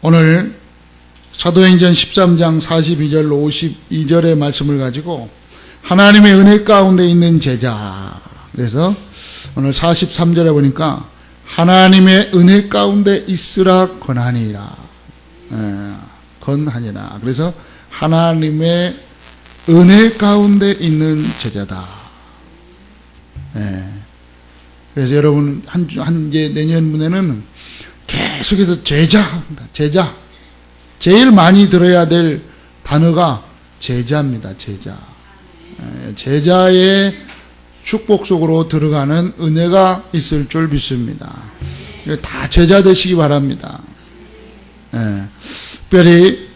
오늘 사도행전 13장 42절 52절의 말씀을 가지고 하나님의 은혜 가운데 있는 제자, 그래서 오늘 43절에 보니까 하나님의 은혜 가운데 있으라 권하니라. 권하니라. 그래서 하나님의 은혜 가운데 있는 제자다. 그래서 여러분 이제 내년분에는 계속해서 제자. 제일 많이 들어야 될 단어가 제자입니다. 제자. 제자의 축복 속으로 들어가는 은혜가 있을 줄 믿습니다. 다 제자 되시기 바랍니다. 특별히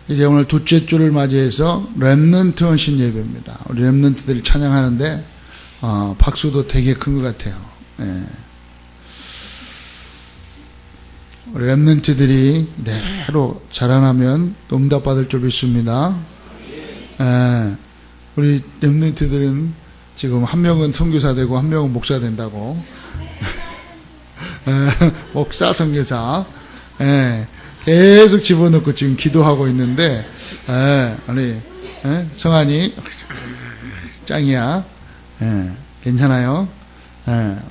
이제 오늘 둘째 주를 맞이해서 렘넌트 헌신 예배입니다. 우리 렘넌트들이 찬양하는데 박수도 되게 큰 것 같아요. 우리 렘넌트들이 그대로 자라나면 응답받을 줄 믿습니다. 우리 렘넌트들은 지금 한 명은 선교사 되고 한 명은 목사 된다고. 목사, 선교사. 계속 집어넣고 지금 기도하고 있는데, 우리 성환이 짱이야. 괜찮아요.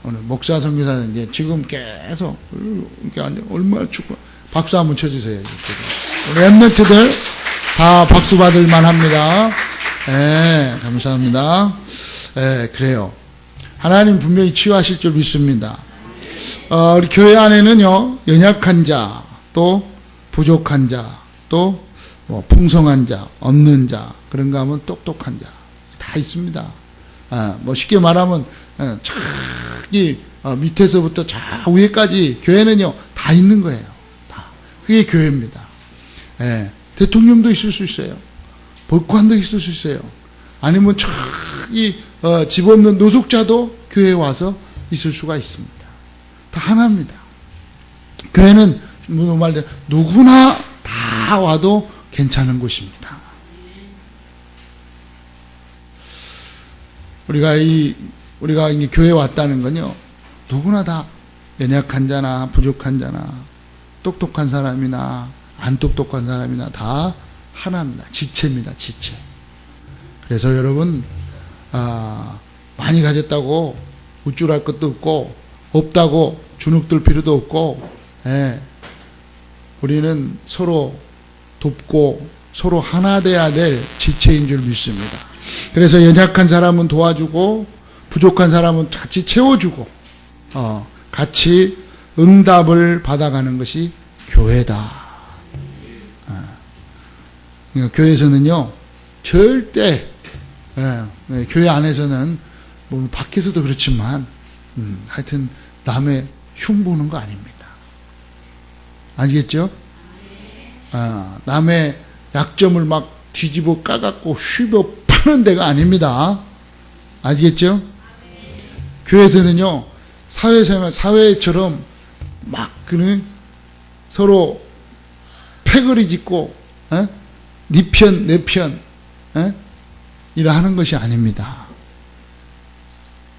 오늘 목사, 선교사는 이제 지금 계속 이렇게 얼마나 축구. 박수 한번 쳐주세요. 우리 렘넌트들 다 박수 받을 만합니다. 감사합니다. 그래요. 하나님 분명히 치유하실 줄 믿습니다. 우리 교회 안에는요, 연약한 자, 또 부족한 자, 또 뭐 풍성한 자, 없는 자, 그런가 하면 똑똑한 자, 다 있습니다. 뭐 쉽게 말하면 저기 밑에서부터 저 위에까지 교회는요 다 있는 거예요. 다. 그게 교회입니다. 대통령도 있을 수 있어요. 법관도 있을 수 있어요. 아니면 저기 집 없는 노숙자도 교회에 와서 있을 수가 있습니다. 다 하나입니다. 교회는 누구나 다 와도 괜찮은 곳입니다. 우리가 이제 교회에 왔다는 건요, 누구나 다 연약한 자나 부족한 자나 똑똑한 사람이나 안 똑똑한 사람이나 다 하나입니다. 지체입니다. 지체. 그래서 여러분 많이 가졌다고 우쭐할 것도 없고 없다고 주눅들 필요도 없고, 우리는 서로 돕고 서로 하나 돼야 될 지체인 줄 믿습니다. 그래서 연약한 사람은 도와주고 부족한 사람은 같이 채워주고 같이 응답을 받아가는 것이 교회다. 교회에서는요 절대 교회 안에서는 뭐 밖에서도 그렇지만 하여튼 남의 흉보는 거 아닙니다. 아시겠죠? 남의 약점을 막 뒤집어 까갖고 휘벼 파는 데가 아닙니다. 아시겠죠? 교회에서는요, 사회처럼 막 그는 서로 패거리 짓고, 네 편, 내 편, 이라 하는 것이 아닙니다.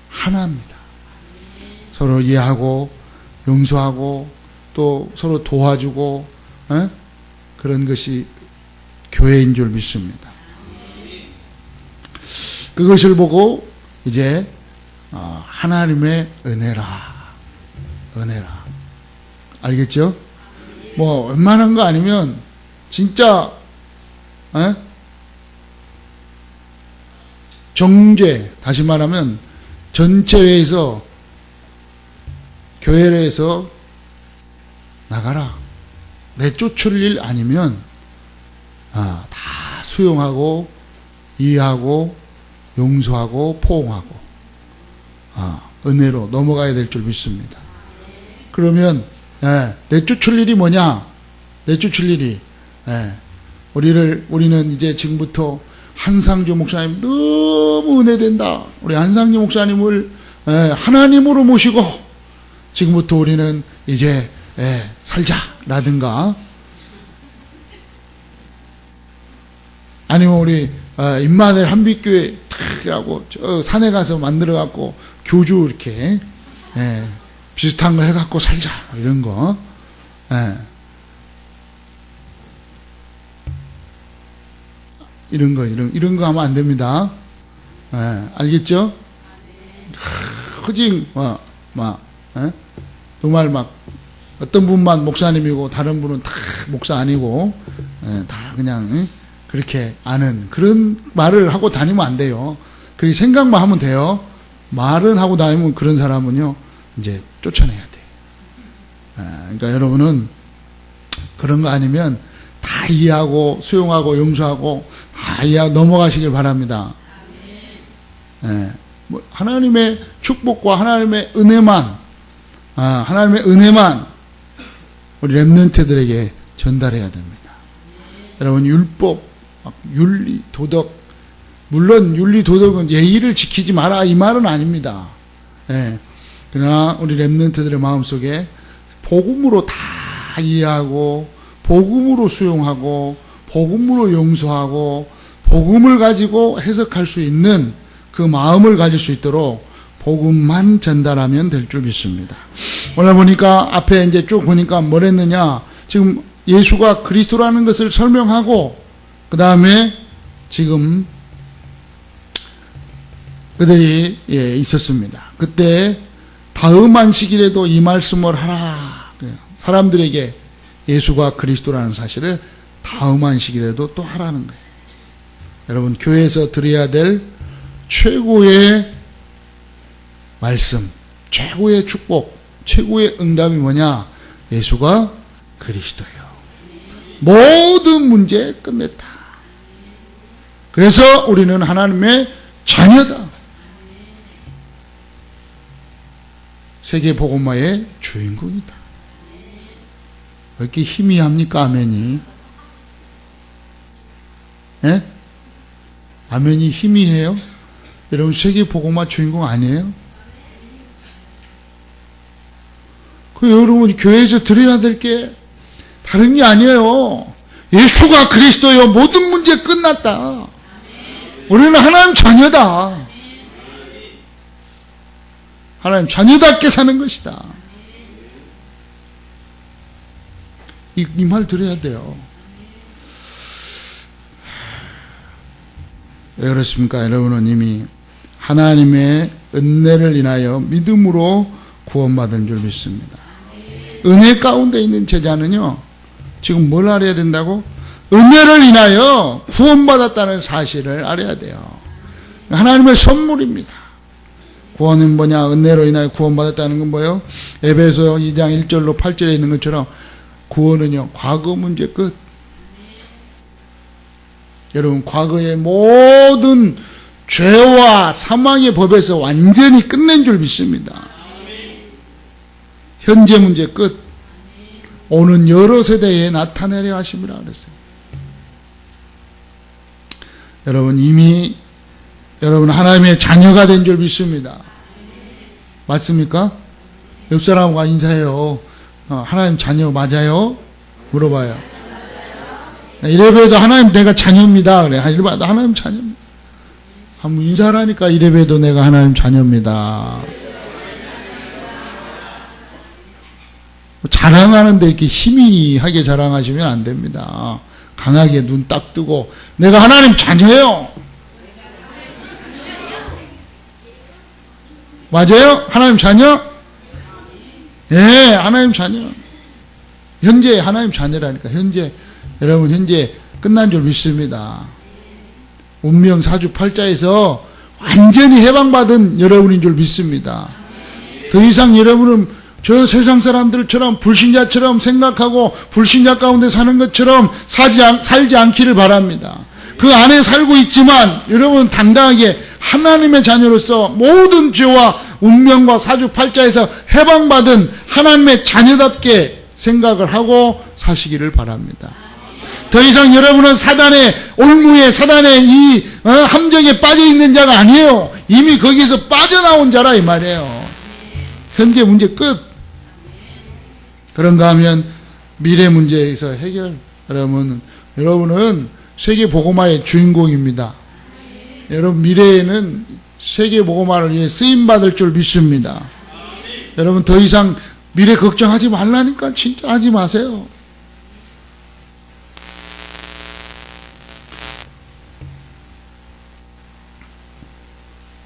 하나입니다. 서로 이해하고, 용서하고, 또 서로 도와주고, 그런 것이 교회인 줄 믿습니다. 그것을 보고 이제 하나님의 은혜라. 알겠죠? 뭐 웬만한 거 아니면 진짜 정죄, 다시 말하면 전체회에서 교회에서 나가라. 내쫓을 일 아니면 다 수용하고 이해하고 용서하고 포옹하고 은혜로 넘어가야 될 줄 믿습니다. 그러면 내쫓을 일이 뭐냐? 내쫓을 일이 우리는 이제 지금부터 한상조 목사님 너무 은혜된다. 우리 한상조 목사님을 하나님으로 모시고 지금부터 우리는 이제 살자라든가, 아니면 우리 임마누엘 한빛교회 탁 하고 저 산에 가서 만들어 갖고 교주 이렇게 비슷한 거 해갖고 살자 이런 거, 예. 이런 거 하면 안 됩니다. 예. 알겠죠? 허징, 예? 정말 막, 어떤 분만 목사님이고, 다른 분은 다 목사 아니고, 예, 다 그냥, 예? 그렇게 아는 그런 말을 하고 다니면 안 돼요. 그렇게 생각만 하면 돼요. 말은 하고 다니면 그런 사람은요, 이제 쫓아내야 돼요. 그러니까 여러분은 그런 거 아니면 다 이해하고 수용하고 용서하고 다 이해하고 넘어가시길 바랍니다. 뭐 하나님의 축복과 하나님의 은혜만, 하나님의 은혜만 우리 렘넌트들에게 전달해야 됩니다. 여러분, 율법, 윤리, 도덕, 물론 윤리, 도덕은 예의를 지키지 마라 이 말은 아닙니다. 그러나 우리 렘넌트들의 마음속에 복음으로 다 이해하고 복음으로 수용하고 복음으로 용서하고 복음을 가지고 해석할 수 있는 그 마음을 가질 수 있도록 복음만 전달하면 될 줄 믿습니다. 오늘 보니까 앞에 이제 쭉 보니까 뭘 했느냐, 지금 예수가 그리스도라는 것을 설명하고 그 다음에 지금 그들이 있었습니다. 그때 다음 안식일에도 이 말씀을 하라. 사람들에게 예수가 그리스도라는 사실을 다음 안식일에도 또 하라는 거예요. 여러분, 교회에서 드려야 될 최고의 말씀, 최고의 축복, 최고의 응답이 뭐냐? 예수가 그리스도예요. 모든 문제 끝냈다. 그래서 우리는 하나님의 자녀다. 세계 복음화의 주인공이다. 왜 이렇게 희미합니까? 아멘이. 예? 아멘이 희미해요? 여러분, 세계 복음화 주인공 아니에요? 그 여러분, 교회에서 드려야 될 게 다른 게 아니에요. 예수가 그리스도요, 모든 문제 끝났다. 우리는 하나님 자녀다. 하나님 자녀답게 사는 것이다. 이 말 들어야 돼요. 왜 그렇습니까? 여러분은 이미 하나님의 은혜를 인하여 믿음으로 구원받은 줄 믿습니다. 은혜 가운데 있는 제자는요, 지금 뭘 알아야 된다고? 은혜를 인하여 구원받았다는 사실을 알아야 돼요. 하나님의 선물입니다. 구원은 뭐냐? 은혜로 인하여 구원받았다는 건 뭐예요? 에베소 2장 1절로 8절에 있는 것처럼 구원은요, 과거 문제 끝. 여러분, 과거의 모든 죄와 사망의 법에서 완전히 끝낸 줄 믿습니다. 현재 문제 끝. 오는 여러 세대에 나타내려 하심이라 그랬어요. 여러분, 이미 여러분 하나님의 자녀가 된 줄 믿습니다. 맞습니까? 옆 사람과 인사해요. 하나님 자녀 맞아요? 물어봐요. 이래봬도 하나님 내가 자녀입니다. 그래. 이래봬도 하나님 자녀입니다. 한번 인사하라니까 이래봬도 내가 하나님 자녀입니다. 자랑하는데 이렇게 희미하게 자랑하시면 안 됩니다. 강하게 눈 딱 뜨고 내가 하나님 자녀예요. 맞아요? 하나님 자녀? 예, 하나님 자녀. 현재 하나님 자녀라니까. 현재 여러분 현재 끝난 줄 믿습니다. 운명 사주팔자에서 완전히 해방받은 여러분인 줄 믿습니다. 더 이상 여러분은 저 세상 사람들처럼 불신자처럼 생각하고 불신자 가운데 사는 것처럼 살지 않기를 바랍니다. 그 안에 살고 있지만 여러분 당당하게 하나님의 자녀로서 모든 죄와 운명과 사주팔자에서 해방받은 하나님의 자녀답게 생각을 하고 사시기를 바랍니다. 더 이상 여러분은 사단의 올무에 사단의 이 함정에 빠져 있는 자가 아니에요. 이미 거기서 빠져나온 자라 이 말이에요. 현재 문제 끝. 그런가 하면 미래 문제에서 해결. 여러분은 세계 복음화의 주인공입니다. 여러분 미래에는 세계 복음화를 위해 쓰임 받을 줄 믿습니다. 여러분 더 이상 미래 걱정하지 말라니까 진짜 하지 마세요.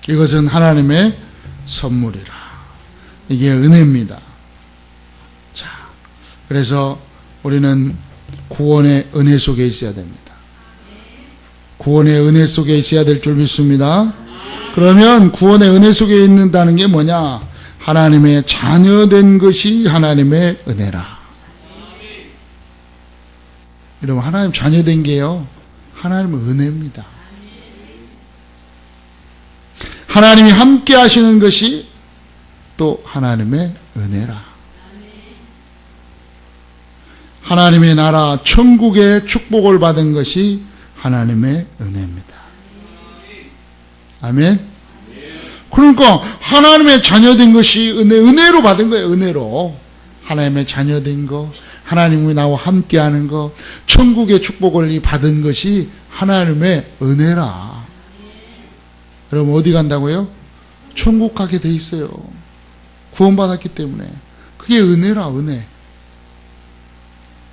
이것은 하나님의 선물이라. 이게 은혜입니다. 자, 그래서 우리는 구원의 은혜 속에 있어야 됩니다. 구원의 은혜 속에 있어야 될 줄 믿습니다. 그러면 구원의 은혜 속에 있는다는 게 뭐냐? 하나님의 자녀된 것이 하나님의 은혜라. 여러분, 하나님 자녀된 게요, 하나님의 은혜입니다. 하나님이 함께 하시는 것이 또 하나님의 은혜라. 하나님의 나라 천국의 축복을 받은 것이 하나님의 은혜입니다. 아멘. 그러니까 하나님의 자녀된 것이 은혜로 받은 거예요. 은혜로. 하나님의 자녀된 거, 하나님이 나와 함께하는 거, 천국의 축복을 받은 것이 하나님의 은혜라. 여러분, 어디 간다고요? 천국 가게 돼 있어요. 구원받았기 때문에. 그게 은혜라. 은혜.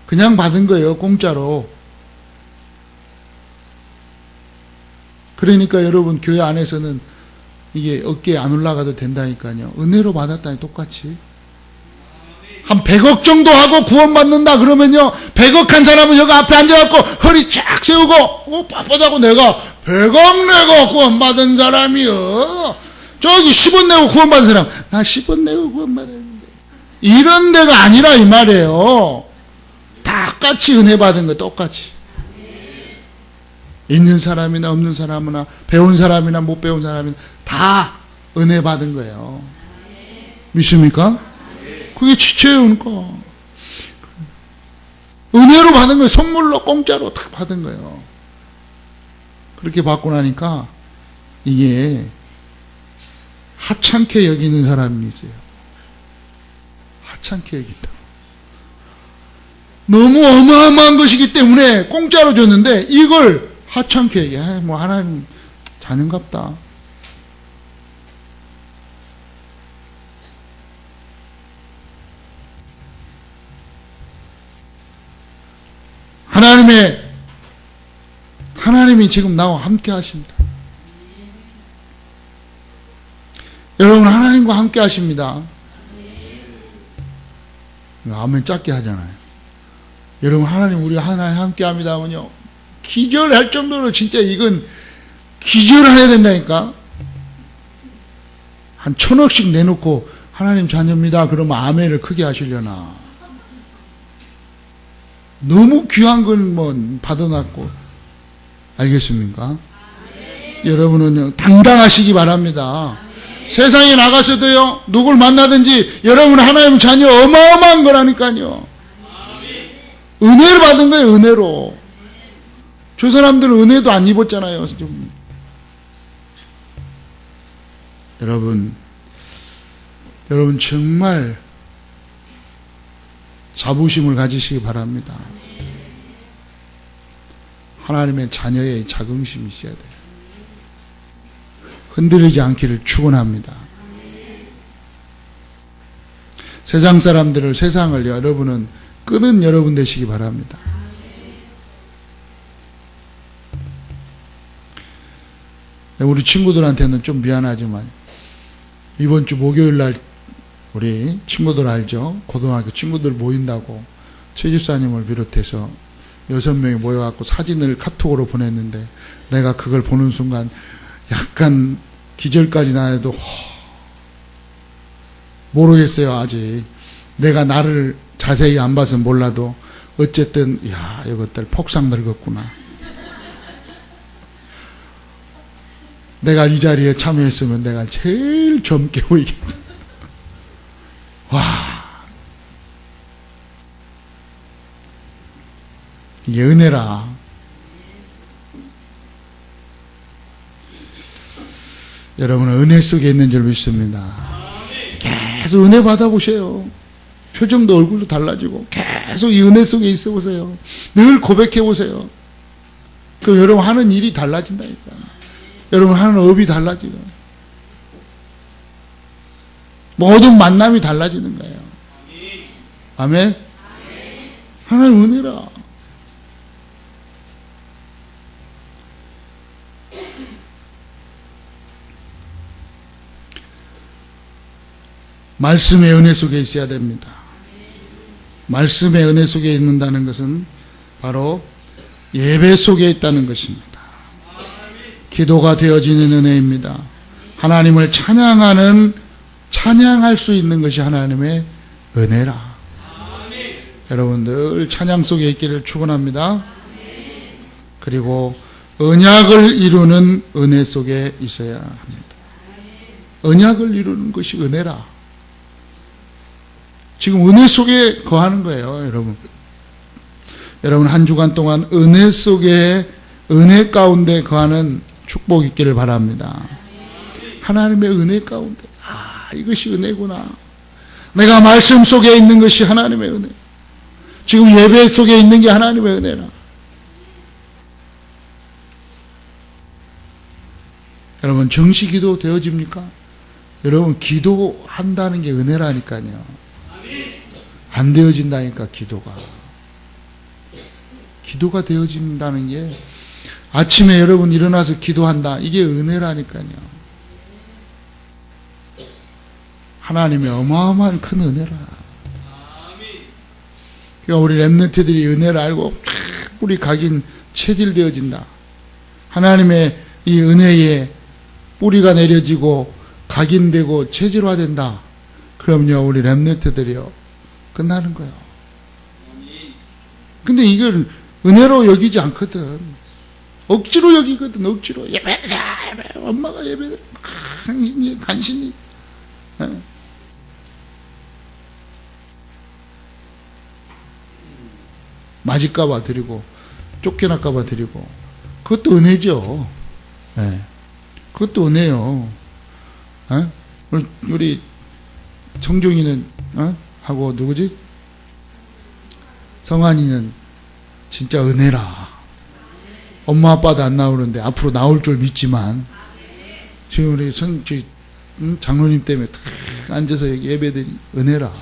그냥 받은 거예요. 공짜로. 그러니까 여러분, 교회 안에서는 이게 어깨에 안 올라가도 된다니까요. 은혜로 받았다니 똑같이. 한 100억 정도 하고 구원받는다 그러면요, 100억 한 사람은 여기 앞에 앉아갖고 허리 쫙 세우고 빳빳하고 내가 100억 내고 구원받은 사람이요, 저기 10원 내고 구원받은 사람, 나 10원 내고 구원받았는데, 이런 데가 아니라 이 말이에요. 다 같이 은혜 받은 거 똑같이. 있는 사람이나 없는 사람이나 배운 사람이나 못 배운 사람이나 다 은혜 받은 거예요. 믿습니까? 그게 지체예요. 그러니까 은혜로 받은 거예요. 선물로 공짜로 다 받은 거예요. 그렇게 받고 나니까 이게 하찮게 여기는 사람이 있어요. 하찮게 여긴다. 너무 어마어마한 것이기 때문에 공짜로 줬는데 이걸 하찮게 얘기해. 뭐 하나님 자녀인갑다. 하나님이 지금 나와 함께 하십니다. 여러분, 하나님과 함께 하십니다. 아멘 작게 하잖아요. 여러분, 우리 하나님 함께 합니다 하면요, 기절할 정도로 진짜 이건 기절을 해야 된다니까. 한 1000억씩 내놓고 하나님 자녀입니다 그러면 아멘을 크게 하시려나. 너무 귀한 건 뭐 받아놨고. 알겠습니까? 여러분은 당당하시기 바랍니다. 세상에 나가서도요, 누굴 만나든지 여러분 하나님 자녀 어마어마한 거라니까요. 은혜를 받은 거예요. 은혜로. 저 사람들은 은혜도 안 입었잖아요. 좀. 여러분 정말 자부심을 가지시기 바랍니다. 하나님의 자녀의 자긍심이 있어야 돼요. 흔들리지 않기를 축원합니다. 세상을 여러분은 끄는 여러분 되시기 바랍니다. 우리 친구들한테는 좀 미안하지만 이번 주 목요일 날 우리 친구들 알죠? 고등학교 친구들 모인다고 최 집사님을 비롯해서 6명이 모여갖고 사진을 카톡으로 보냈는데 내가 그걸 보는 순간 약간 기절까지 나해도 모르겠어요. 아직 내가 나를 자세히 안 봐서 몰라도 어쨌든 이것들 폭삭 늙었구나. 내가 이 자리에 참여했으면 내가 제일 젊게 보이겠다. 와, 이게 은혜라. 여러분은 은혜 속에 있는 줄 믿습니다. 계속 은혜 받아보세요. 표정도 얼굴도 달라지고 계속 이 은혜 속에 있어 보세요. 늘 고백해 보세요. 그럼 여러분 하는 일이 달라진다니까. 여러분 하는 업이 달라지고 모든 만남이 달라지는 거예요. 아멘? 하나님 은혜라. 말씀의 은혜 속에 있어야 됩니다. 말씀의 은혜 속에 있는다는 것은 바로 예배 속에 있다는 것입니다. 기도가 되어지는 은혜입니다. 하나님을 찬양할 수 있는 것이 하나님의 은혜라. 여러분 늘 찬양 속에 있기를 축원합니다. 그리고 언약을 이루는 은혜 속에 있어야 합니다. 언약을 이루는 것이 은혜라. 지금 은혜 속에 거하는 거예요, 여러분. 여러분 한 주간 동안 은혜 속에, 은혜 가운데 거하는 축복 있기를 바랍니다. 하나님의 은혜 가운데, 이것이 은혜구나. 내가 말씀 속에 있는 것이 하나님의 은혜. 지금 예배 속에 있는 게 하나님의 은혜라. 여러분 정시 기도 되어집니까? 여러분 기도한다는 게 은혜라니까요. 안 되어진다니까 기도가 되어진다는 게, 아침에 여러분 일어나서 기도한다, 이게 은혜라니까요. 하나님의 어마어마한 큰 은혜라. 그러니까 우리 렘넌트들이 은혜를 알고 뿌리 각인 체질되어진다. 하나님의 이 은혜에 뿌리가 내려지고 각인되고 체질화된다. 그럼요, 우리 렘넌트들이요, 끝나는 거예요. 근데 이걸 은혜로 여기지 않거든. 억지로 여기거든. 억지로 예배드려, 예배. 엄마가 예배드려, 간신히 맞을까봐 드리고 쫓겨날까봐 드리고, 그것도 은혜죠. 그것도 은혜요. 우리 청종이는 하고 누구지? 성환이는 진짜 은혜라. 엄마 아빠도 안 나오는데 앞으로 나올 줄 믿지만, 지금 우리 장로님 때문에 탁 앉아서 여기 예배드리 은혜라.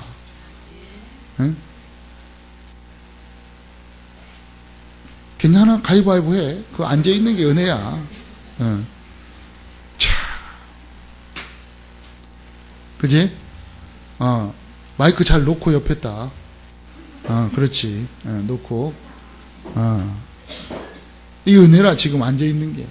괜찮아, 가위바위보 해. 그 앉아있는 게 은혜야. 그지? 마이크 잘 놓고 옆에다. 그렇지. 놓고. 이 은혜라, 지금 앉아있는 게.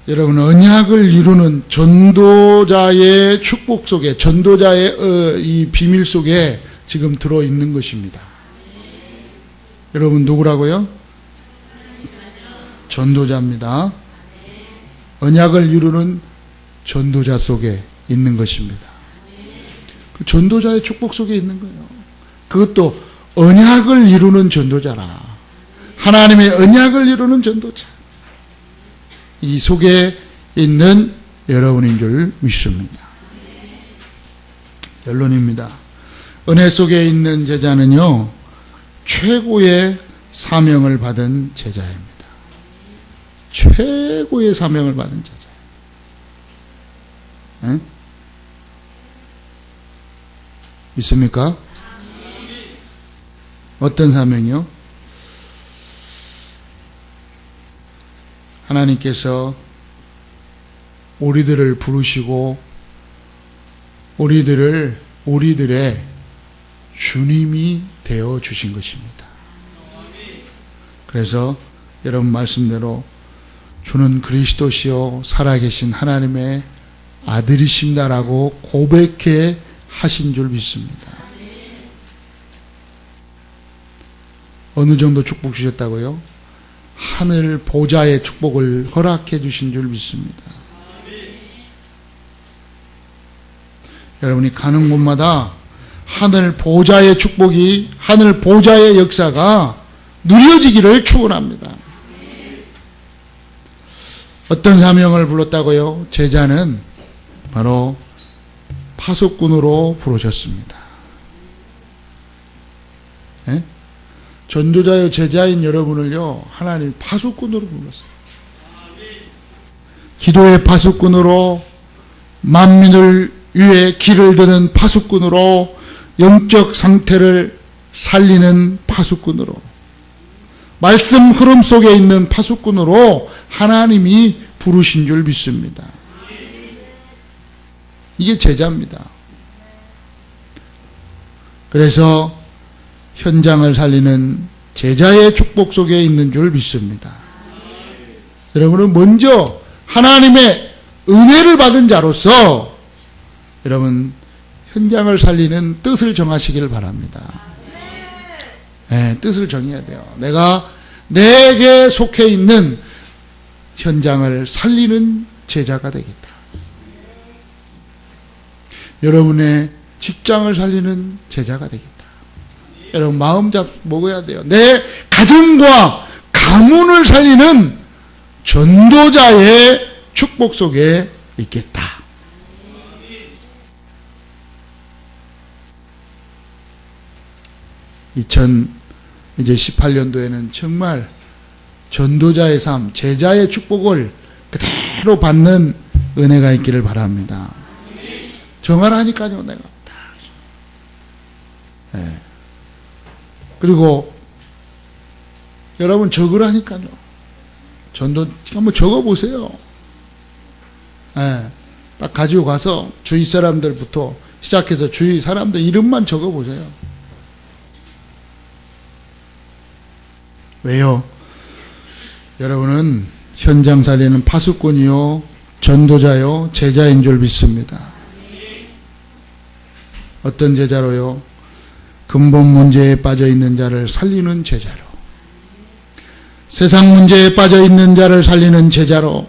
여러분, 언약을 이루는 전도자의 축복 속에, 전도자의 이 비밀 속에 지금 들어있는 것입니다. 여러분 누구라고요? 전도자입니다. 언약을 이루는 전도자 속에 있는 것입니다. 그 전도자의 축복 속에 있는 거예요. 그것도 언약을 이루는 전도자라. 하나님의 언약을 이루는 전도자. 이 속에 있는 여러분인 줄 믿습니다. 결론입니다. 은혜 속에 있는 제자는요, 최고의 사명을 받은 제자입니다. 최고의 사명을 받은 제자. 믿습니까? 어떤 사명이요? 하나님께서 우리들을 부르시고 우리들의 주님이 되어 주신 것입니다. 그래서 여러분 말씀대로 주는 그리스도시요 살아계신 하나님의 아들이십니다라고 고백해 하신 줄 믿습니다. 어느 정도 축복 주셨다고요? 하늘 보좌의 축복을 허락해 주신 줄 믿습니다. 여러분이 가는 곳마다 하늘 보좌의 축복이, 하늘 보좌의 역사가 누려지기를 축원합니다. 어떤 사명을 불렀다고요? 제자는 바로 파수꾼으로 부르셨습니다. 예? 전도자요 제자인 여러분을요, 하나님 파수꾼으로 불렀어요. 기도의 파수꾼으로, 만민을 위해 길을 드는 파수꾼으로, 영적 상태를 살리는 파수꾼으로, 말씀 흐름 속에 있는 파수꾼으로 하나님이 부르신 줄 믿습니다. 이게 제자입니다. 그래서 현장을 살리는 제자의 축복 속에 있는 줄 믿습니다. 여러분은 먼저 하나님의 은혜를 받은 자로서 여러분 현장을 살리는 뜻을 정하시길 바랍니다. 네, 뜻을 정해야 돼요. 내게 속해 있는 현장을 살리는 제자가 되겠다. 여러분의 직장을 살리는 제자가 되겠다. 여러분 마음 먹어야 돼요. 내 가정과 가문을 살리는 전도자의 축복 속에 있겠다. 이제 18년도에는 정말 전도자의 삶, 제자의 축복을 그대로 받는 은혜가 있기를 바랍니다. 정하라니까요, 내가. 네. 그리고 여러분 적으라니까요. 전도 한번 적어보세요. 네. 딱 가지고 가서 주위 사람들부터 시작해서 주위 사람들 이름만 적어보세요. 왜요? 여러분은 현장 살리는 파수꾼이요, 전도자요, 제자인 줄 믿습니다. 어떤 제자로요? 근본 문제에 빠져 있는 자를 살리는 제자로, 세상 문제에 빠져 있는 자를 살리는 제자로,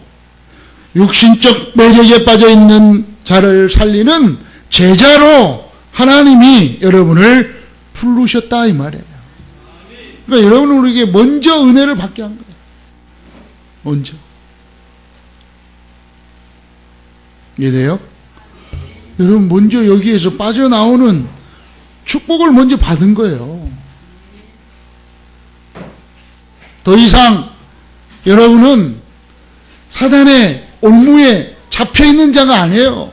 육신적 매력에 빠져 있는 자를 살리는 제자로 하나님이 여러분을 부르셨다 이 말이에요. 그러니까 여러분은 우리에게 먼저 은혜를 받게 한 거예요. 먼저. 이해돼요? 여러분 먼저 여기에서 빠져나오는 축복을 먼저 받은 거예요. 더 이상 여러분은 사단의 올무에 잡혀있는 자가 아니에요.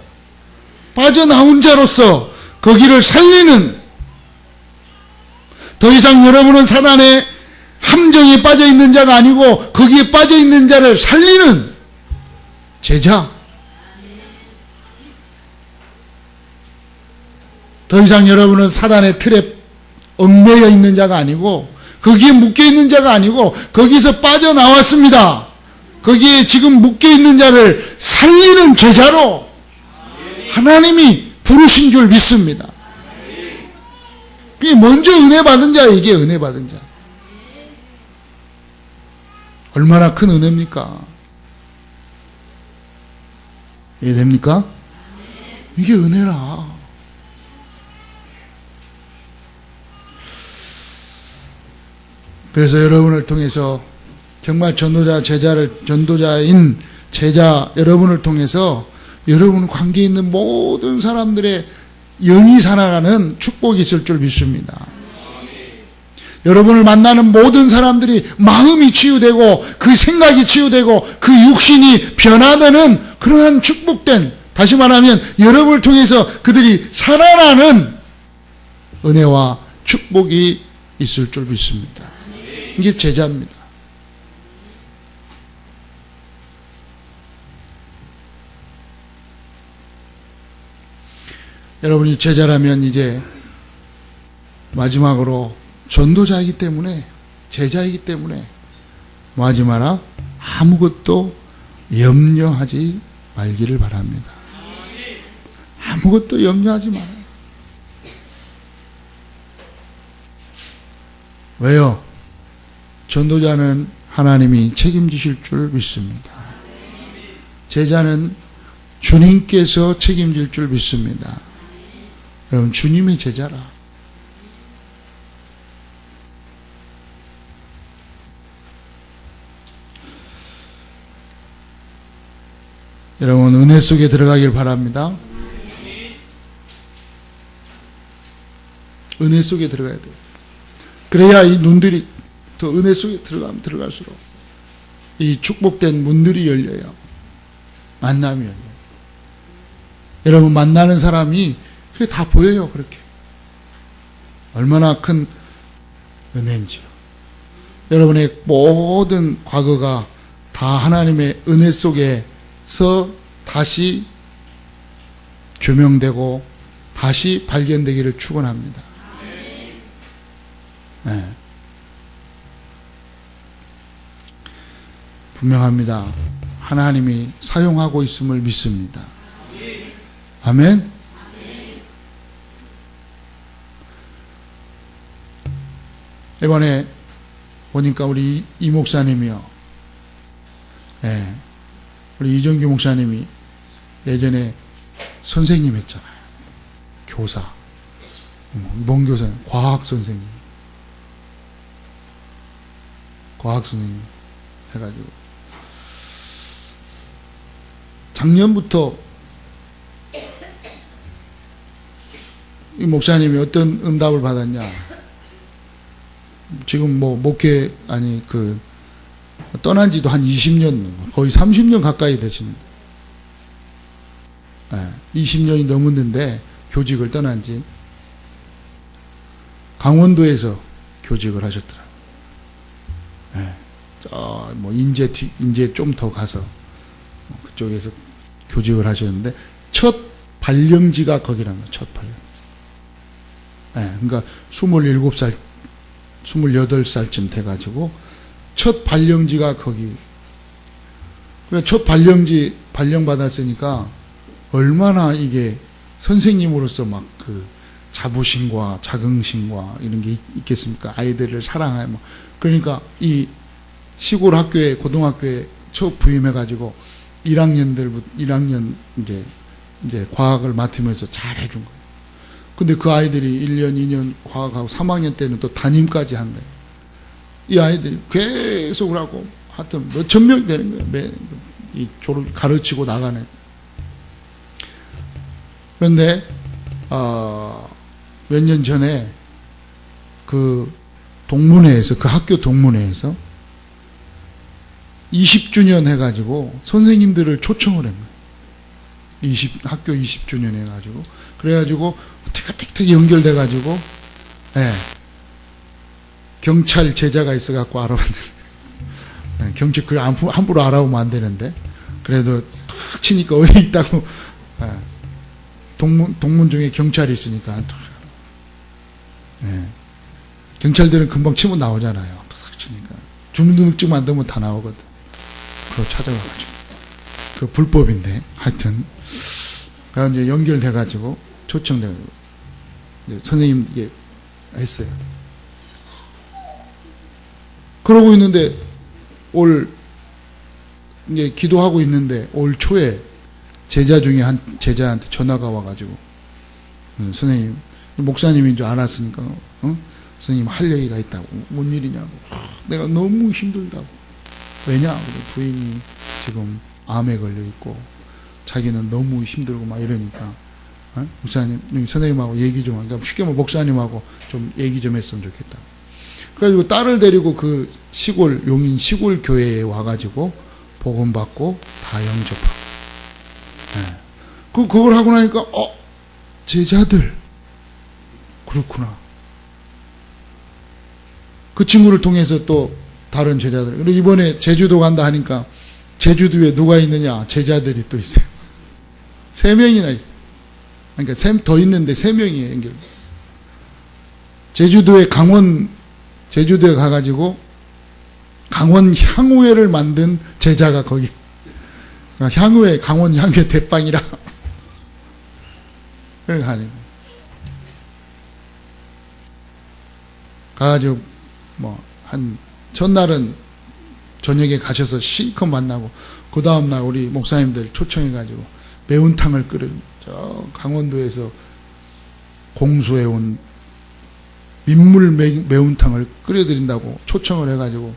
빠져나온 자로서 거기를 살리는, 더 이상 여러분은 사단의 함정에 빠져있는 자가 아니고 거기에 빠져있는 자를 살리는 제자. 더 이상 여러분은 사단의 틀에 얽매여 있는 자가 아니고 거기에 묶여있는 자가 아니고 거기서 빠져나왔습니다. 거기에 지금 묶여있는 자를 살리는 제자로 하나님이 부르신 줄 믿습니다. 그게 먼저 은혜 받은 자예요. 이게 은혜 받은 자. 얼마나 큰 은혜입니까? 이해됩니까? 이게 은혜라. 그래서 여러분을 통해서 정말 전도자인 제자 여러분을 통해서 여러분 관계에 있는 모든 사람들의 영이 살아가는 축복이 있을 줄 믿습니다. 여러분을 만나는 모든 사람들이 마음이 치유되고 그 생각이 치유되고 그 육신이 변화되는 그러한 축복된, 다시 말하면 여러분을 통해서 그들이 살아나는 은혜와 축복이 있을 줄 믿습니다. 이게 제자입니다. 여러분이 제자라면 이제 마지막으로 전도자이기 때문에, 제자이기 때문에 뭐 하지 마라? 아무것도 염려하지 말기를 바랍니다. 아무것도 염려하지 마라. 왜요? 전도자는 하나님이 책임지실 줄 믿습니다. 제자는 주님께서 책임질 줄 믿습니다. 여러분 주님의 제자라. 여러분 은혜 속에 들어가길 바랍니다. 은혜 속에 들어가야 돼요. 그래야 이 눈들이 더 은혜 속에 들어가면 들어갈수록 이 축복된 문들이 열려요. 만남이 열려요. 여러분 만나는 사람이 그게 다 보여요. 그렇게 얼마나 큰 은혜인지요. 여러분의 모든 과거가 다 하나님의 은혜 속에서 다시 조명되고 다시 발견되기를 축원합니다. 네. 분명합니다. 하나님이 사용하고 있음을 믿습니다. 아멘. 이번에 보니까 우리 이 목사님이요. 예. 우리 이정규 목사님이 예전에 선생님 했잖아요. 교사. 뭔 교사님? 과학 선생님. 과학 선생님 해가지고. 작년부터 이 목사님이 어떤 응답을 받았냐. 지금 뭐 목회 떠난 지도 한 20년 거의 30년 가까이 되시는데 20년이 넘었는데 교직을 떠난 지 강원도에서 교직을 하셨더라고요. 뭐 인제 좀 더 가서 그쪽에서 교직을 하셨는데 첫 발령지가 거기라는 거예요. 첫 발령. 그러니까 27살 28살쯤 돼가지고 첫 발령지가 거기. 그러니까 첫 발령지 발령 받았으니까 얼마나 이게 선생님으로서 막 그 자부심과 자긍심과 이런 게 있겠습니까? 아이들을 사랑해. 그러니까 이 시골 학교에 고등학교에 처음 부임해가지고 1학년 이제 과학을 맡으면서 잘 해준 거예요. 근데 그 아이들이 1년, 2년 과학하고 3학년 때는 또 담임까지 한 거예요. 이 아이들이 계속 하고 하여튼 몇천 명 되는 거예요. 이 가르치고 나가네. 그런데 몇 년 전에 그 동문회에서 그 학교 동문회에서 20주년 해가지고 선생님들을 초청을 한 거예요. 학교 20주년 해가지고 그래가지고 틱틱틱 연결돼가지고 경찰 제자가 있어갖고 알아봤는데 경찰 그 함부로 알아보면 안 되는데 그래도 탁 치니까 어디 있다고 동문 중에 경찰이 있으니까 경찰들은 금방 치면 나오잖아요. 탁 치니까 주민등록증 만들면 다 나오거든. 그거 찾아가가지고 그 불법인데 하여튼 그래서 이제 연결돼가지고 초청돼가지고 선생님 이게 했어요. 그러고 있는데 이제 기도하고 있는데 올 초에 제자 중에 한 제자한테 전화가 와가지고 선생님 목사님인 줄 알았으니까 선생님 할 얘기가 있다고. 뭔 일이냐고. 내가 너무 힘들다고. 왜냐? 부인이 지금 암에 걸려 있고 자기는 너무 힘들고 막 이러니까 목사님, 선생님하고 얘기 좀 하니까 쉽게 말하면 목사님하고 좀 얘기 좀 했으면 좋겠다. 그래가지고 딸을 데리고 그 용인 시골 교회에 와가지고 복음 받고 다 영접하고. 그걸 하고 나니까 제자들 그렇구나. 그 친구를 통해서 또 다른 제자들. 그리고 이번에 제주도 간다 하니까 제주도에 누가 있느냐? 제자들이 또 있어요. 3명이나 있어요. 그러니까 더 있는데 3명이 연결. 제주도에 가가지고 강원 향후회를 만든 제자가 거기. 강원 향후회 대빵이라. 그래 가가지고 전날은 저녁에 가셔서 실컷 만나고 그 다음날 우리 목사님들 초청해가지고 매운탕을 저 강원도에서 공수해온 민물 매운탕을 끓여드린다고 초청을 해가지고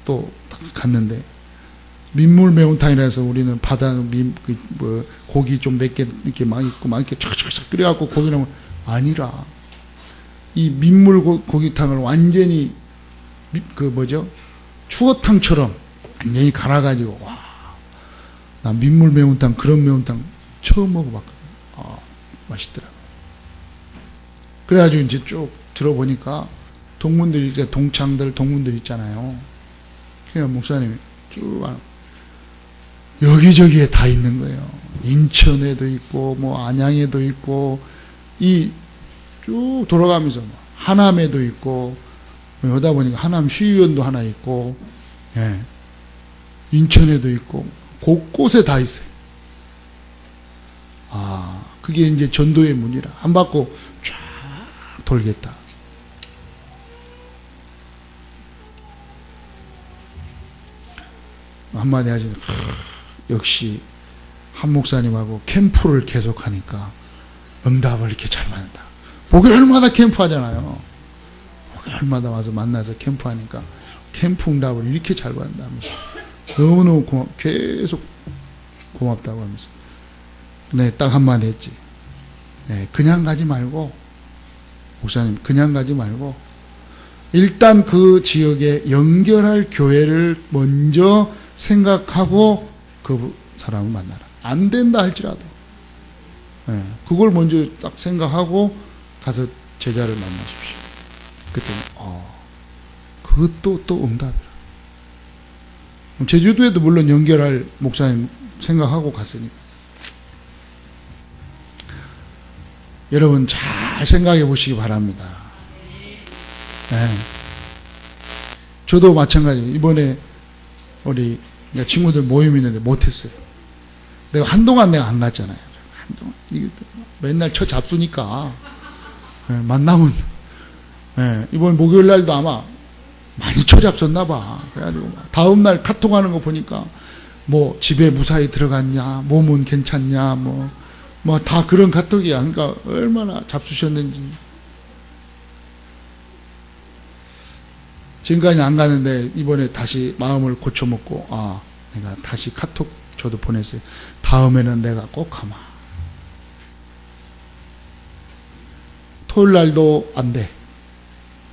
또 갔는데 민물 매운탕이라서 우리는 고기 좀 몇 개 이렇게 막 있고 막 이렇게 촥촥촥 끓여갖고 고기 넣으면 아니라 이 민물 고기탕을 완전히 추어탕처럼 완전히 갈아가지고 나 민물 매운탕 그런 매운탕 처음 먹어봤거든. 맛있더라고요. 그래가지고 이제 쭉 들어보니까 동문들이, 이제 동창들, 동문들 있잖아요. 그냥 목사님이 쭉 여기저기에 다 있는 거예요. 인천에도 있고, 뭐, 안양에도 있고, 이 쭉 돌아가면서, 하남에도 있고, 여다 보니까 하남 시의원도 하나 있고, 예. 인천에도 있고, 곳곳에 다 있어요. 아, 그게 이제 전도의 문이라. 안 받고 쫙 돌겠다. 한마디 하지. 역시 한 목사님하고 캠프를 계속하니까 응답을 이렇게 잘 받는다. 목요일마다 캠프 하잖아요. 목요일마다 와서 만나서 캠프 하니까 캠프 응답을 이렇게 잘 받는다 하면서 너무너무 계속 고맙다고 하면서. 네, 딱 한마디 했지. 네, 그냥 가지 말고, 목사님, 그냥 가지 말고, 일단 그 지역에 연결할 교회를 먼저 생각하고 그 사람을 만나라. 안 된다 할지라도. 네, 그걸 먼저 딱 생각하고 가서 제자를 만나십시오. 그랬더니, 그것도 또 응답이라. 제주도에도 물론 연결할 목사님 생각하고 갔으니까. 여러분 잘 생각해 보시기 바랍니다. 네. 저도 마찬가지. 이번에 우리 친구들 모임 있는데 못했어요. 내가 한동안 내가 안 갔잖아요. 한동안 이게 맨날 쳐 잡수니까 네, 만나면 네, 이번 목요일 날도 아마 많이 쳐 잡섰나 봐. 그래가지고 다음 날 카톡하는 거 보니까 뭐 집에 무사히 들어갔냐, 몸은 괜찮냐, 뭐 다 그런 카톡이야. 그러니까 얼마나 잡수셨는지. 지금까지 안 가는데 이번에 다시 마음을 고쳐먹고, 내가 다시 카톡 저도 보냈어요. 다음에는 내가 꼭 가마. 토요일 날도 안 돼.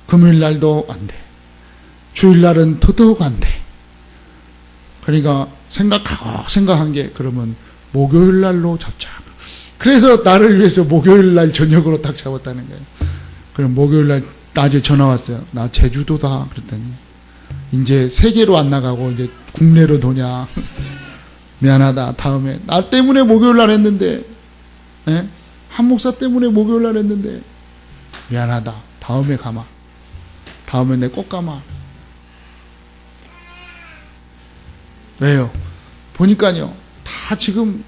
금요일 날도 안 돼. 주일 날은 더더욱 안 돼. 그러니까 생각한 게 그러면 목요일 날로 잡자. 그래서 나를 위해서 목요일 날 저녁으로 딱 잡았다는 거예요. 그럼 목요일 날 낮에 전화 왔어요. 나 제주도다. 그랬더니 이제 세계로 안 나가고 이제 국내로 도냐. 미안하다. 다음에 나 때문에 목요일 날 했는데, 예? 한 목사 때문에 목요일 날 했는데 미안하다. 다음에 가마. 다음에 내 꼭 가마. 왜요? 보니까요. 다 지금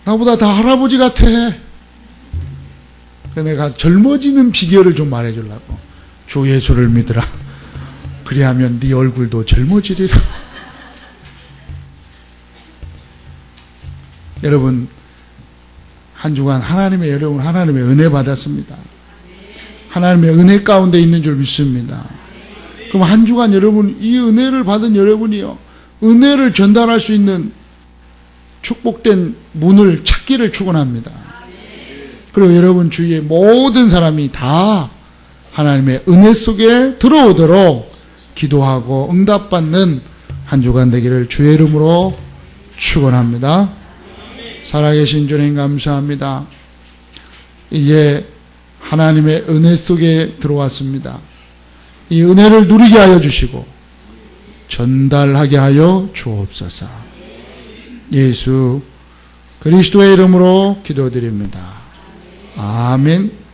나보다 다 할아버지 같아. 내가 젊어지는 비결을 좀 말해주려고. 주 예수를 믿으라. 그리하면 네 얼굴도 젊어지리라. 여러분, 한 주간 여러분 하나님의 은혜 받았습니다. 하나님의 은혜 가운데 있는 줄 믿습니다. 그럼 한 주간 여러분, 이 은혜를 받은 여러분이요, 은혜를 전달할 수 있는 축복된 문을 찾기를 축원합니다. 그리고 여러분 주위의 모든 사람이 다 하나님의 은혜 속에 들어오도록 기도하고 응답받는 한 주간 되기를 주의 이름으로 축원합니다. 살아계신 주님 감사합니다. 이제 하나님의 은혜 속에 들어왔습니다. 이 은혜를 누리게 하여 주시고 전달하게 하여 주옵소서. 예수 그리스도의 이름으로 기도드립니다. 아멘.